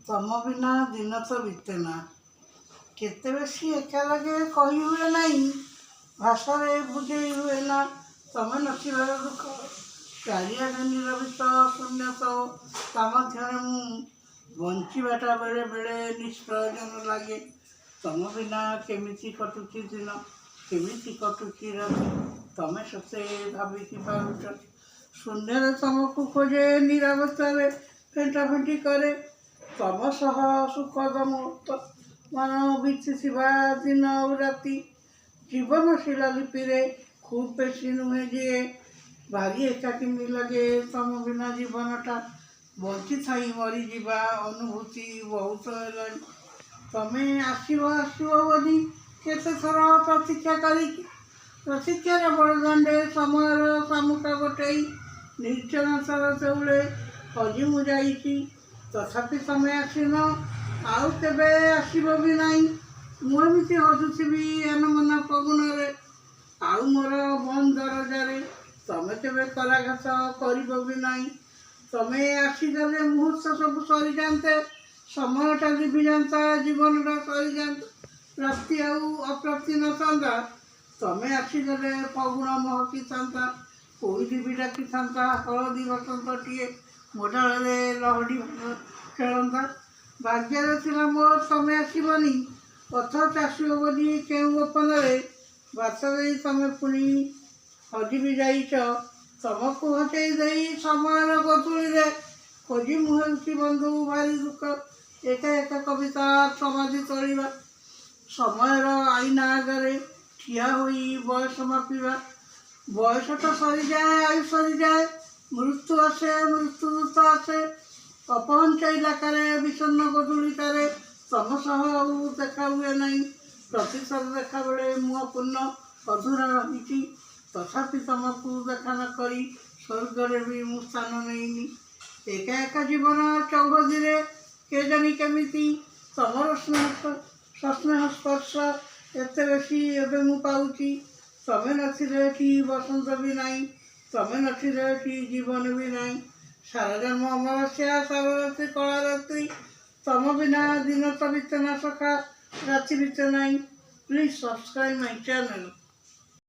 तम बिना दिन तो बीतेना केते बेसी एका लगे कही हुए नहीं भाषा बुझे हुए ना तमें नथिबार दुख चारिआडे निरबित शून्य तो ता मध्यरे बंचीबाटा बेले बेले निष्प्रयोजन लगे तम बिना केमिति कटुची दिन केमिति कटुची राति तमें सते भाविकी पारुच शून्य तमको खोजे निरावतारे फेंटाफेंटी करे तम सह सुखद मुहूर्त मन बीतीथिबा दिन और राति जीवन शिलालिपि रे खूब बेसी नुहे जे भारी एकाकिनी लगे तम बिना जीवनटा बंची थाई मरी जीवा अनुभूति बहुत है तमें आसव आसव बोली केते थर प्रतीक्षा प्रतीक्षार बड़दाण्डे समय शामुका गोटे निर्जनतार चौले हजि मु जाइछि तथापि तमें आसिन आउ केबे आसिब भी नाई मुझे हजुथी एनमन पवन आउ मोर बंद दरजारे तमें केबे कराघात कर भी नाई तमें आसीगले मुहूर्त सब सरी जाते समयटा लिभि जाता जीवनटा सरी जाता प्राप्ति आउ अप्राप्ति न था तमें आसीगले फगुण महकी था कोईली भी डाकी था हलदी बसंत टीए मोडाले लहड़ी खेलता भाग्य थिला मोर तमें आसबनी पथ चाषिब बोली केउ गोपन बात दे तमें पुणी हजि भी जाइच तमको हटई दे समय गतुड़ी खोजी मुहे बंधु भारी दुख एक एक कविता समाधि तोड़ा समयर आईना आगे ठिया हुई बयस मापिबा बयस तो सरी जाए आयु सरी जाए मृत्यु आसे मृत्यु दूत आसे अपहंच इलाकार विषन्न गदुड़ितारे तम सह देखा हुए नहीं प्रतिशत देखा बेले मुह पूर्ण अधूरा रही तथापि तुमको देखा न करी स्वर्ग भी मु स्थान नहीं एका एका जीवन चौहदी के जानी केमिति तमर स्नेह स्पर्श एत बेसी एवं मु पाऊँगी तमें नथिले बसंत भी नाई तमें नथिले जीवन भी नाई सारा जन्म अमावस्या सारा कला रात्रि तम बिना दिन तो बीते ना सका राति बीते नाई प्लीज सब्सक्राइब माय चैनल।